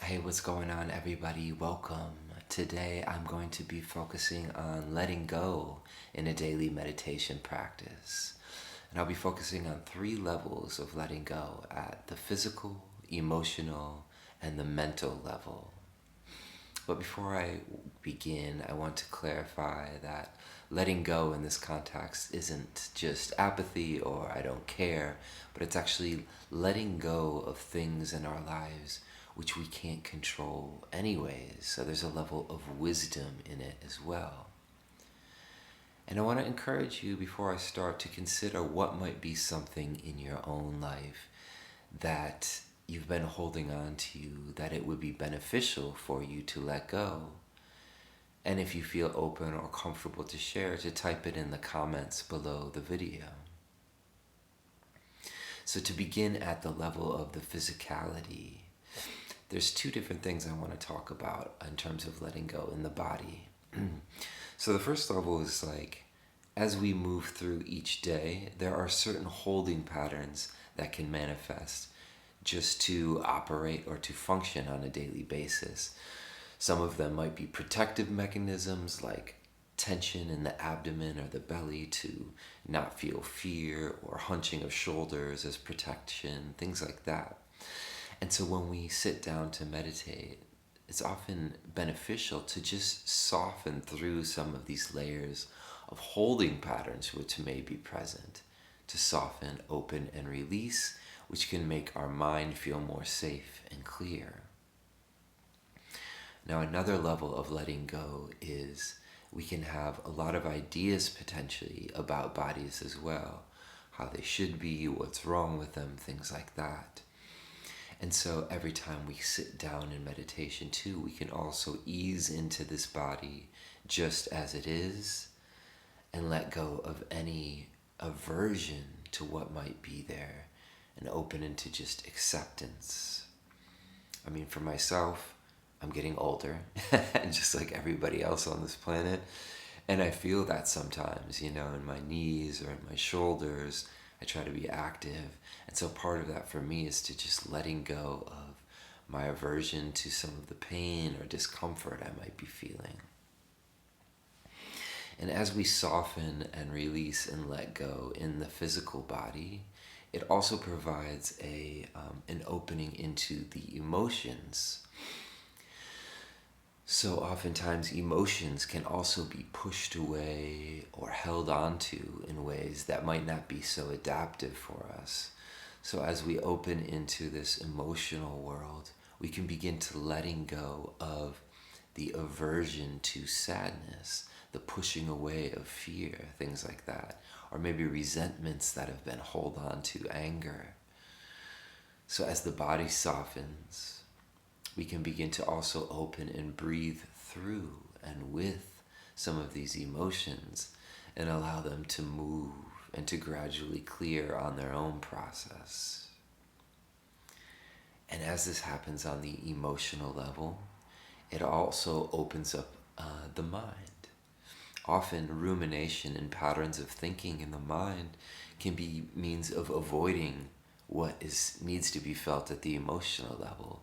Hey, what's going on, everybody? Welcome. Today I'm going to be focusing on letting go in a daily meditation practice. And I'll be focusing on three levels of letting go at the physical, emotional, and the mental level. But before I begin, I want to clarify that letting go in this context isn't just apathy or I don't care, but it's actually letting go of things in our lives which we can't control anyways. So there's a level of wisdom in it as well. And I want to encourage you before I start to consider what might be something in your own life that you've been holding on to that it would be beneficial for you to let go. And if you feel open or comfortable to share, to type it in the comments below the video. So to begin at the level of the physicality, there's two different things I want to talk about in terms of letting go in the body. So the first level is like, as we move through each day, there are certain holding patterns that can manifest just to operate or to function on a daily basis. Some of them might be protective mechanisms like tension in the abdomen or the belly to not feel fear, or hunching of shoulders as protection, things like that. And so when we sit down to meditate, it's often beneficial to just soften through some of these layers of holding patterns which may be present, to soften, open, and release, which can make our mind feel more safe and clear. Now, another level of letting go is we can have a lot of ideas potentially about bodies as well, how they should be, what's wrong with them, things like that. And so every time we sit down in meditation too, we can also ease into this body just as it is and let go of any aversion to what might be there and open into just acceptance. I mean, for myself, I'm getting older, just like everybody else on this planet. And I feel that sometimes, in my knees or in my shoulders. I try to be active. And so part of that for me is to just letting go of my aversion to some of the pain or discomfort I might be feeling. And as we soften and release and let go in the physical body, it also provides an opening into the emotions. So oftentimes emotions can also be pushed away or held onto in ways that might not be so adaptive for us. So as we open into this emotional world, we can begin to letting go of the aversion to sadness, the pushing away of fear, things like that, or maybe resentments that have been held on to, anger. So as the body softens, we can begin to also open and breathe through and with some of these emotions and allow them to move and to gradually clear on their own process. And as this happens on the emotional level, it also opens up the mind. Often rumination and patterns of thinking in the mind can be means of avoiding what needs to be felt at the emotional level.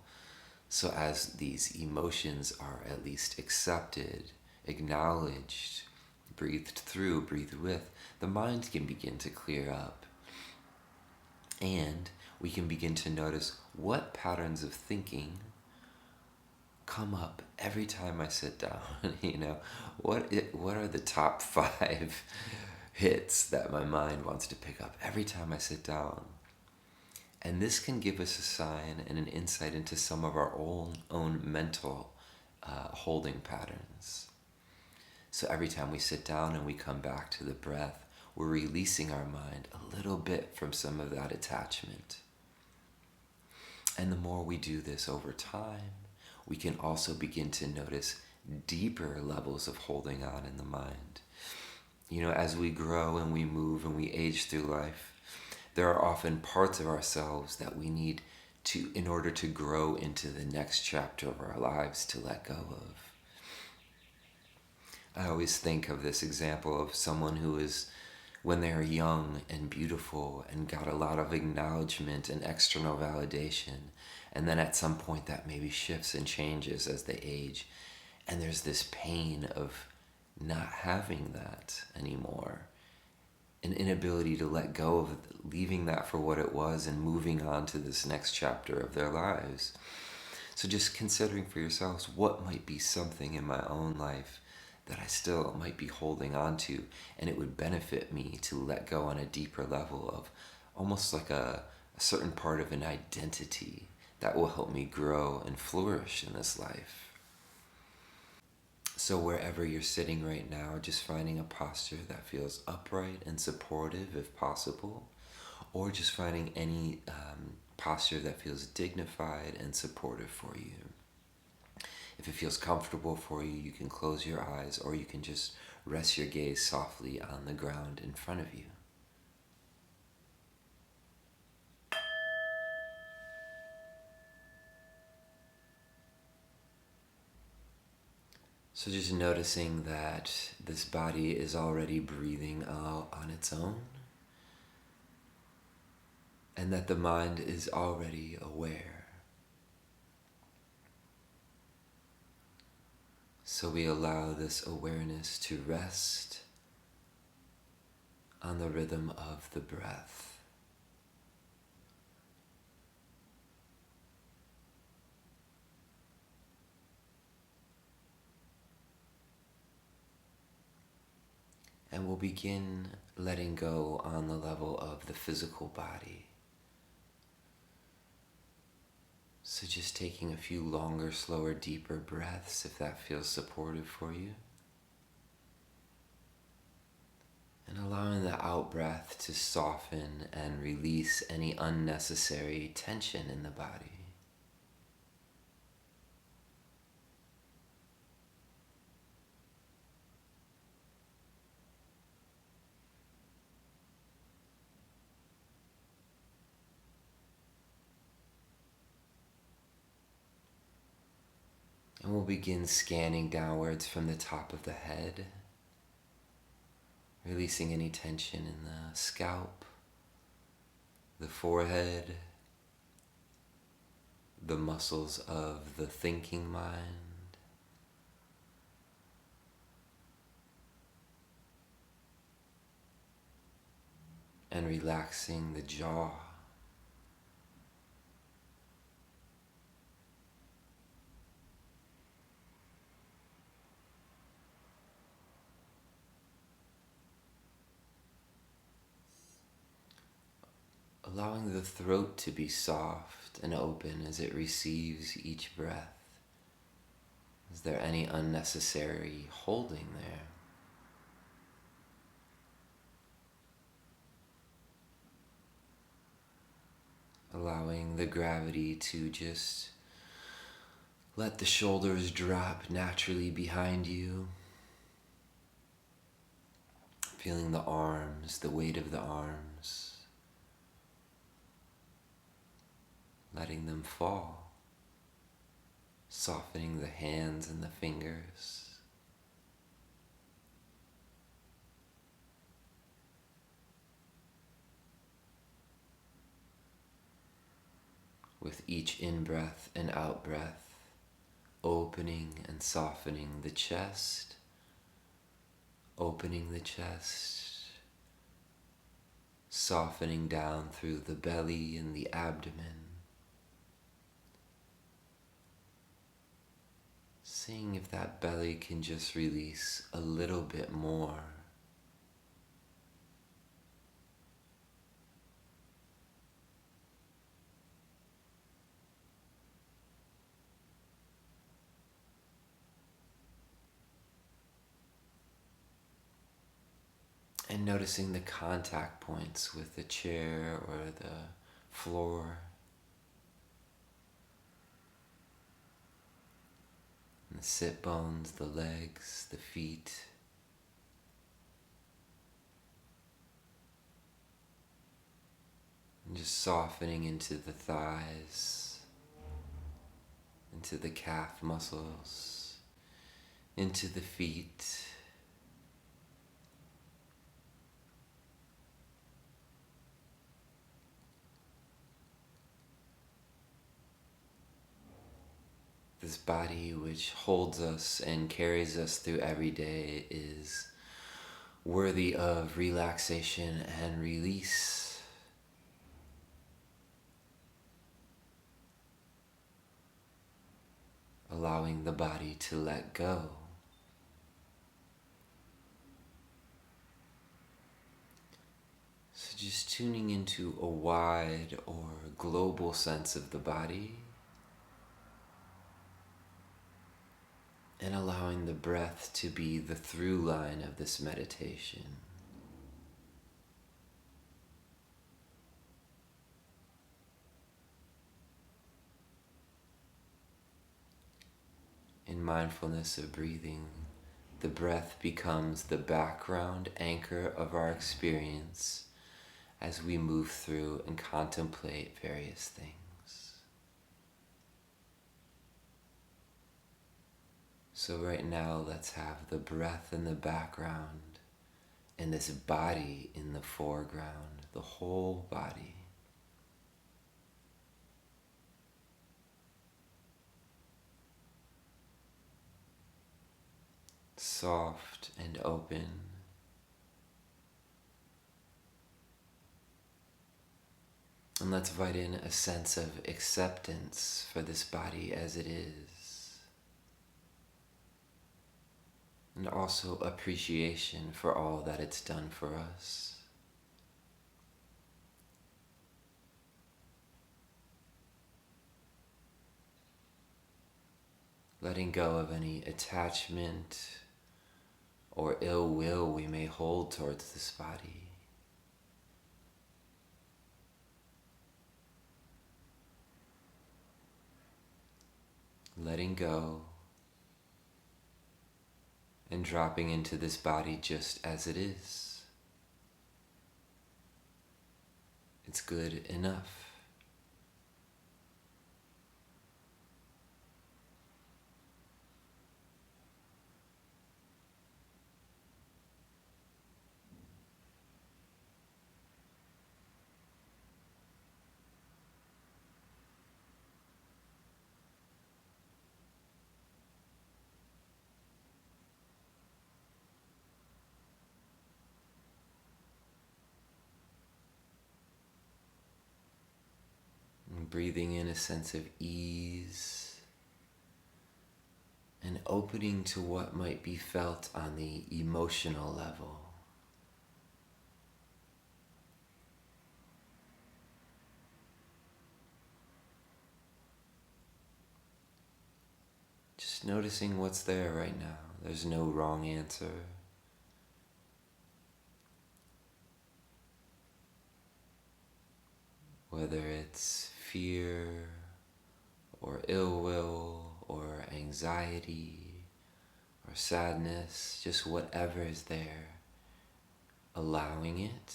So as these emotions are at least accepted, acknowledged, breathed through, breathed with, the mind can begin to clear up. And we can begin to notice what patterns of thinking come up every time I sit down. What are the top 5 hits that my mind wants to pick up every time I sit down? And this can give us a sign and an insight into some of our own mental holding patterns. So every time we sit down and we come back to the breath, we're releasing our mind a little bit from some of that attachment. And the more we do this over time, we can also begin to notice deeper levels of holding on in the mind. As we grow and we move and we age through life, there are often parts of ourselves that we need to, in order to grow into the next chapter of our lives, to let go of. I always think of this example of someone who is when they're young and beautiful and got a lot of acknowledgement and external validation. And then at some point that maybe shifts and changes as they age. And there's this pain of not having that anymore. An inability to let go of leaving that for what it was and moving on to this next chapter of their lives. So just considering for yourselves what might be something in my own life that I still might be holding on to, and it would benefit me to let go on a deeper level of almost like a certain part of an identity that will help me grow and flourish in this life. So wherever you're sitting right now, just finding a posture that feels upright and supportive if possible, or just finding any posture that feels dignified and supportive for you. If it feels comfortable for you, you can close your eyes, or you can just rest your gaze softly on the ground in front of you. So just noticing that this body is already breathing out on its own, and that the mind is already aware. So we allow this awareness to rest on the rhythm of the breath. And we'll begin letting go on the level of the physical body. So just taking a few longer, slower, deeper breaths if that feels supportive for you. And allowing the out breath to soften and release any unnecessary tension in the body. And we'll begin scanning downwards from the top of the head, releasing any tension in the scalp, the forehead, the muscles of the thinking mind, and relaxing the jaw. Allowing the throat to be soft and open as it receives each breath. Is there any unnecessary holding there? Allowing the gravity to just let the shoulders drop naturally behind you. Feeling the arms, the weight of the arms. Letting them fall. Softening the hands and the fingers. With each in-breath and out-breath, opening and softening the chest, opening the chest, softening down through the belly and the abdomen. Seeing if that belly can just release a little bit more. And noticing the contact points with the chair or the floor. And the sit bones, the legs, the feet. And just softening into the thighs, into the calf muscles, into the feet. this body which holds us and carries us through every day is worthy of relaxation and release. Allowing the body to let go. So just tuning into a wide or global sense of the body and allowing the breath to be the through line of this meditation. In mindfulness of breathing, the breath becomes the background anchor of our experience as we move through and contemplate various things. So right now, let's have the breath in the background and this body in the foreground, the whole body. Soft and open. And let's invite in a sense of acceptance for this body as it is. And also appreciation for all that it's done for us. Letting go of any attachment or ill will we may hold towards this body. Letting go and dropping into this body just as it is. It's good enough. And breathing in a sense of ease and opening to what might be felt on the emotional level. Just noticing what's there right now. There's no wrong answer. Whether it's fear or ill will or anxiety or sadness, just whatever is there, allowing it,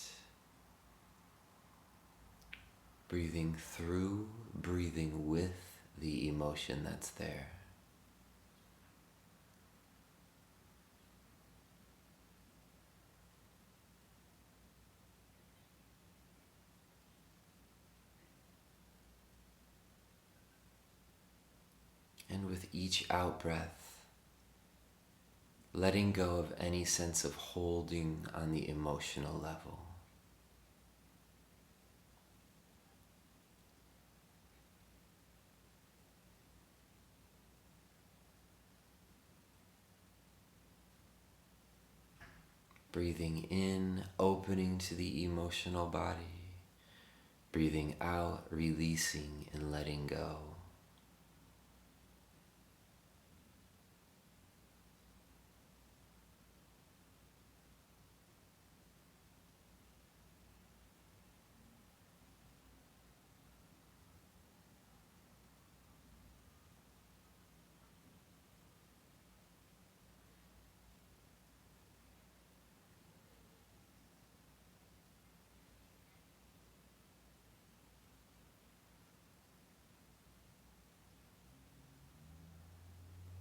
breathing through, breathing with the emotion that's there. And with each out-breath, letting go of any sense of holding on the emotional level. Breathing in, opening to the emotional body. Breathing out, releasing and letting go.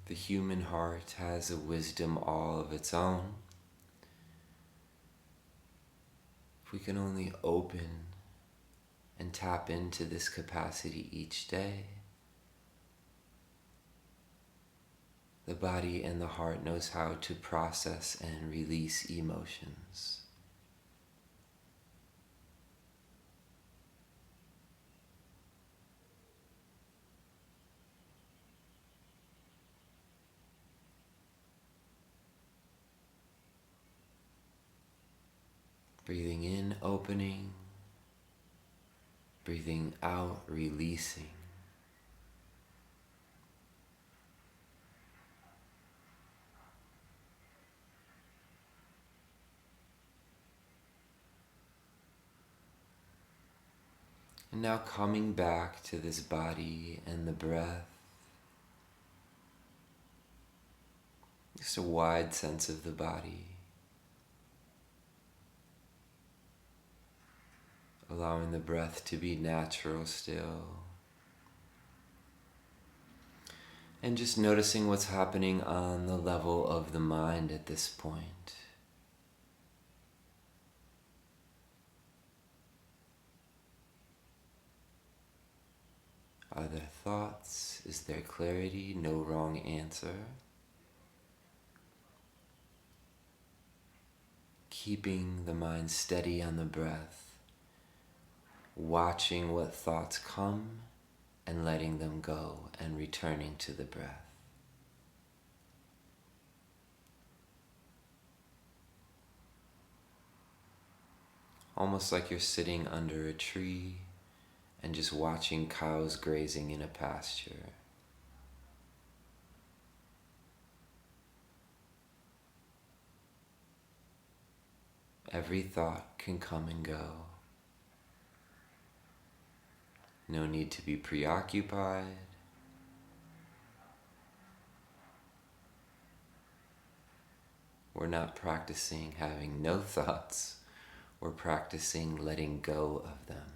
The human heart has a wisdom all of its own. If we can only open and tap into this capacity each day, The body and the heart knows how to process and release emotions. Breathing in, opening. Breathing out, releasing. And now coming back to this body and the breath. Just a wide sense of the body. Allowing the breath to be natural still. And just noticing what's happening on the level of the mind at this point. Are there thoughts? Is there clarity? No wrong answer. Keeping the mind steady on the breath. Watching what thoughts come and letting them go and returning to the breath. Almost like you're sitting under a tree and just watching cows grazing in a pasture. Every thought can come and go. No need to be preoccupied. We're not practicing having no thoughts. We're practicing letting go of them.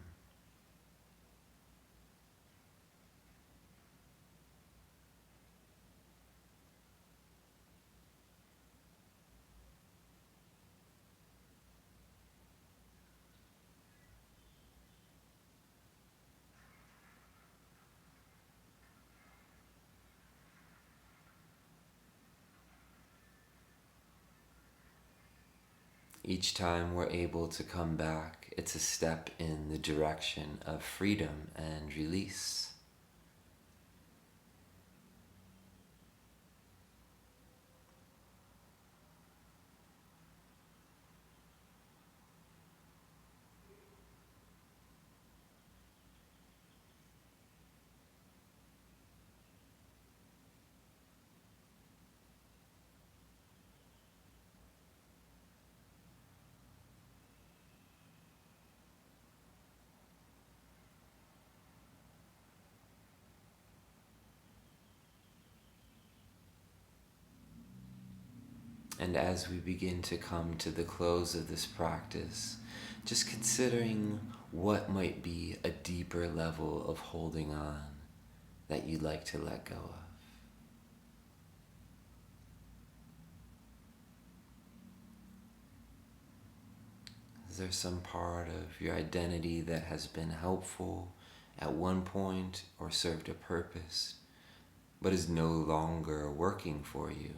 Each time we're able to come back, it's a step in the direction of freedom and release. And as we begin to come to the close of this practice, just considering what might be a deeper level of holding on that you'd like to let go of. Is there some part of your identity that has been helpful at one point or served a purpose, but is no longer working for you?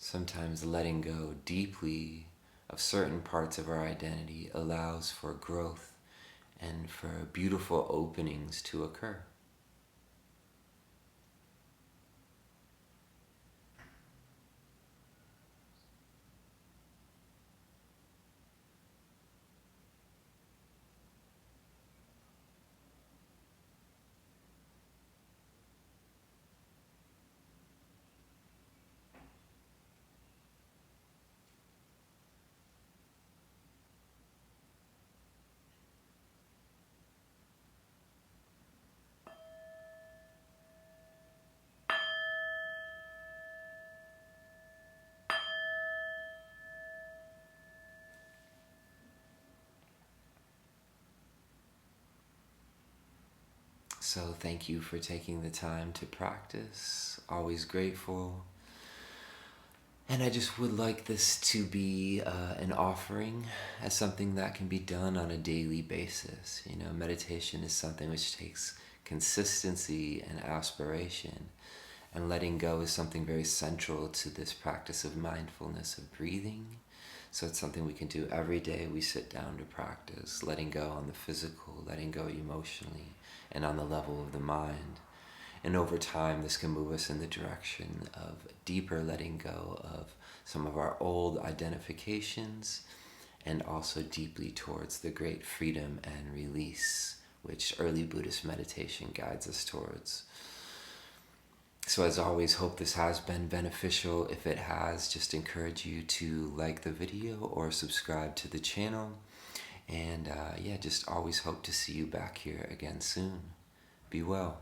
Sometimes letting go deeply of certain parts of our identity allows for growth and for beautiful openings to occur. So thank you for taking the time to practice. Always grateful. And I just would like this to be an offering as something that can be done on a daily basis. You know, meditation is something which takes consistency and aspiration. And letting go is something very central to this practice of mindfulness, of breathing. So it's something we can do every day we sit down to practice, letting go on the physical, letting go emotionally, and on the level of the mind. And over time, this can move us in the direction of deeper letting go of some of our old identifications, and also deeply towards the great freedom and release, which early Buddhist meditation guides us towards. So as always, hope this has been beneficial. If it has, just encourage you to like the video or subscribe to the channel. And yeah, just always hope to see you back here again soon. Be well.